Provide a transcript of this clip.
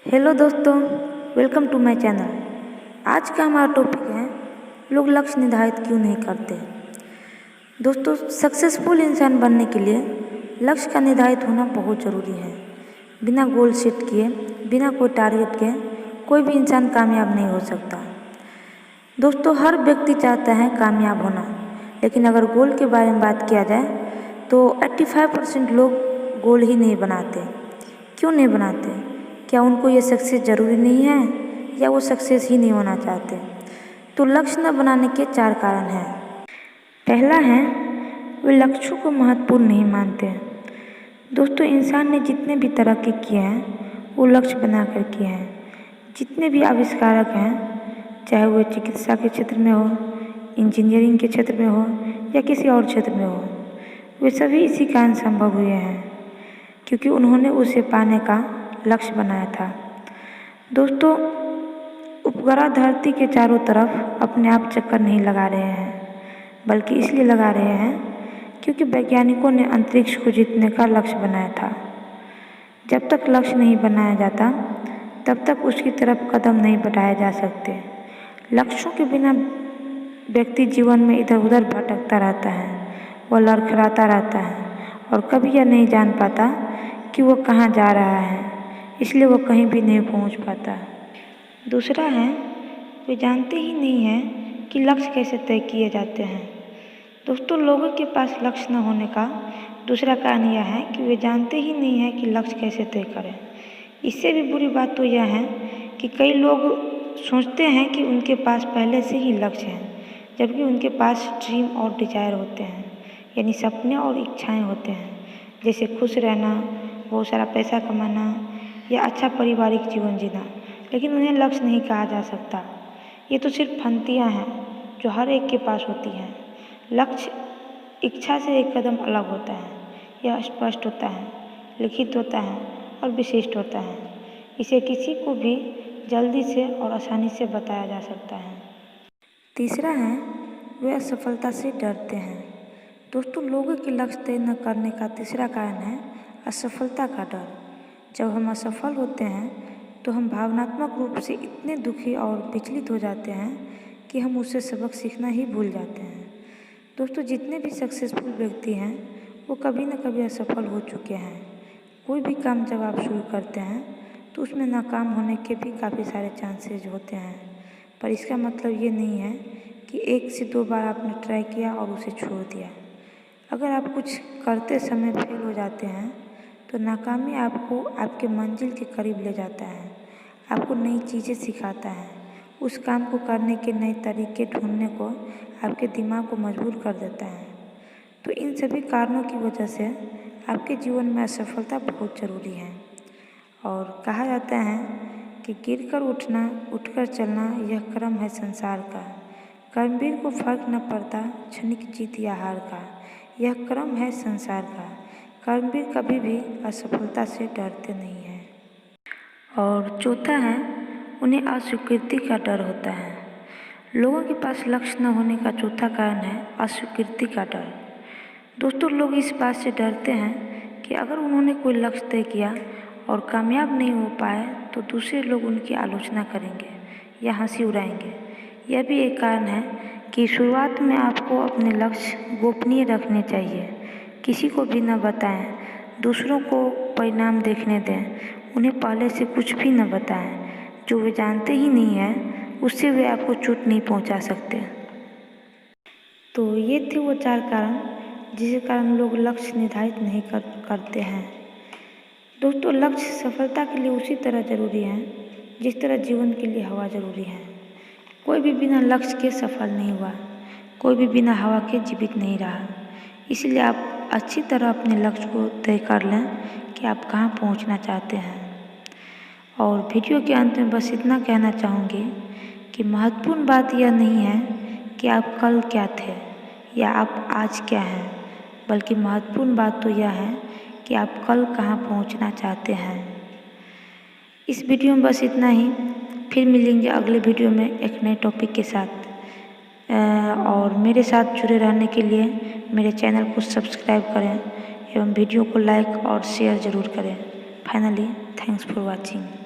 Hello दोस्तों, welcome to my channel. आज का हमारा टॉपिक है लोग लक्ष्य निर्धारित क्यों नहीं करते। दोस्तों, सक्सेसफुल इंसान बनने के लिए लक्ष्य का निर्धारित होना बहुत ज़रूरी है। बिना गोल सेट किए, बिना कोई टारगेट के कोई भी इंसान कामयाब नहीं हो सकता। दोस्तों, हर व्यक्ति चाहता है कामयाब होना, लेकिन अगर गोल के बारे में बात किया जाए तो 85% लोग गोल ही नहीं बनाते। क्यों नहीं बनाते? क्या उनको ये सक्सेस ज़रूरी नहीं है या वो सक्सेस ही नहीं होना चाहते? तो लक्ष्य न बनाने के 4 कारण हैं। पहला है, वे लक्ष्यों को महत्वपूर्ण नहीं मानते। दोस्तों, इंसान ने जितने भी तरक्की किए हैं वो लक्ष्य बनाकर किए हैं। जितने भी आविष्कारक हैं, चाहे वो चिकित्सा के क्षेत्र में हो, इंजीनियरिंग के क्षेत्र में हो या किसी और क्षेत्र में हो, वे सभी इसी कारण संभव हुए हैं क्योंकि उन्होंने उसे पाने का लक्ष्य बनाया था। दोस्तों, उपग्रह धरती के चारों तरफ अपने आप चक्कर नहीं लगा रहे हैं, बल्कि इसलिए लगा रहे हैं क्योंकि वैज्ञानिकों ने अंतरिक्ष को जीतने का लक्ष्य बनाया था। जब तक लक्ष्य नहीं बनाया जाता तब तक उसकी तरफ कदम नहीं बढ़ाए जा सकते। लक्ष्यों के बिना व्यक्ति जीवन में इधर उधर भटकता रहता है, वह लड़खड़ाता रहता है और कभी यह नहीं जान पाता कि वो कहाँ जा रहा है, इसलिए वो कहीं भी नहीं पहुंच पाता। दूसरा है, वे जानते ही नहीं हैं कि लक्ष्य कैसे तय किए जाते हैं। दोस्तों, लोगों के पास लक्ष्य न होने का दूसरा कारण यह है कि वे जानते ही नहीं हैं कि लक्ष्य कैसे तय करें। इससे भी बुरी बात तो यह है कि कई लोग सोचते हैं कि उनके पास पहले से ही लक्ष्य हैं, जबकि उनके पास ड्रीम और डिजायर होते हैं, यानी सपने और इच्छाएं होते हैं, जैसे खुश रहना, बहुत सारा पैसा कमाना या अच्छा पारिवारिक जीवन जीना, लेकिन उन्हें लक्ष्य नहीं कहा जा सकता। ये तो सिर्फ फंतियाँ हैं जो हर एक के पास होती हैं। लक्ष्य इच्छा से एक कदम अलग होता है। यह स्पष्ट होता है, लिखित होता है और विशिष्ट होता है। इसे किसी को भी जल्दी से और आसानी से बताया जा सकता है। तीसरा है, वे असफलता से डरते हैं। दोस्तों, लोगों के लक्ष्य तय न करने का तीसरा कारण है असफलता का डर। जब हम असफल होते हैं तो हम भावनात्मक रूप से इतने दुखी और विचलित हो जाते हैं कि हम उससे सबक सीखना ही भूल जाते हैं। दोस्तों, जितने भी सक्सेसफुल व्यक्ति हैं वो कभी न कभी असफल हो चुके हैं। कोई भी काम जब आप शुरू करते हैं तो उसमें नाकाम होने के भी काफ़ी सारे चांसेस होते हैं, पर इसका मतलब ये नहीं है कि 1 से 2 बार आपने ट्राई किया और उसे छोड़ दिया। अगर आप कुछ करते समय फेल हो जाते हैं तो नाकामी आपको आपके मंजिल के करीब ले जाता है, आपको नई चीज़ें सिखाता है। उस काम को करने के नए तरीके ढूंढने को आपके दिमाग को मजबूर कर देता है। तो इन सभी कारणों की वजह से आपके जीवन में असफलता बहुत ज़रूरी है। और कहा जाता है कि गिरकर उठना, उठकर चलना, यह क्रम है संसार का। कर्मवीर को फर्क न पड़ता क्षणिक जीत या हार का, यह क्रम है संसार का। कर्मवीर कभी भी असफलता से डरते नहीं हैं। और चौथा है, उन्हें अस्वीकृति का डर होता है। लोगों के पास लक्ष्य न होने का चौथा कारण है अस्वीकृति का डर। दोस्तों, लोग इस बात से डरते हैं कि अगर उन्होंने कोई लक्ष्य तय किया और कामयाब नहीं हो पाए तो दूसरे लोग उनकी आलोचना करेंगे या हंसी उड़ाएंगे। यह भी एक कारण है कि शुरुआत में आपको अपने लक्ष्य गोपनीय रखने चाहिए। किसी को भी न बताएं, दूसरों को परिणाम देखने दें, उन्हें पहले से कुछ भी न बताएं। जो वे जानते ही नहीं हैं उससे वे आपको चोट नहीं पहुंचा सकते। तो ये थे वो 4 कारण जिसके कारण लोग लक्ष्य निर्धारित नहीं करते हैं। दोस्तों, लक्ष्य सफलता के लिए उसी तरह ज़रूरी है जिस तरह जीवन के लिए हवा ज़रूरी है। कोई भी बिना लक्ष्य के सफल नहीं हुआ, कोई भी बिना हवा के जीवित नहीं रहा। इसलिए आप अच्छी तरह अपने लक्ष्य को तय कर लें कि आप कहाँ पहुँचना चाहते हैं। और वीडियो के अंत में बस इतना कहना चाहूँगी कि महत्वपूर्ण बात यह नहीं है कि आप कल क्या थे या आप आज क्या हैं, बल्कि महत्वपूर्ण बात तो यह है कि आप कल कहाँ पहुँचना चाहते हैं। इस वीडियो में बस इतना ही। फिर मिलेंगे अगले वीडियो में एक नए टॉपिक के साथ। और मेरे साथ जुड़े रहने के लिए मेरे चैनल को सब्सक्राइब करें एवं वीडियो को लाइक और शेयर ज़रूर करें। Finally, thanks for watching.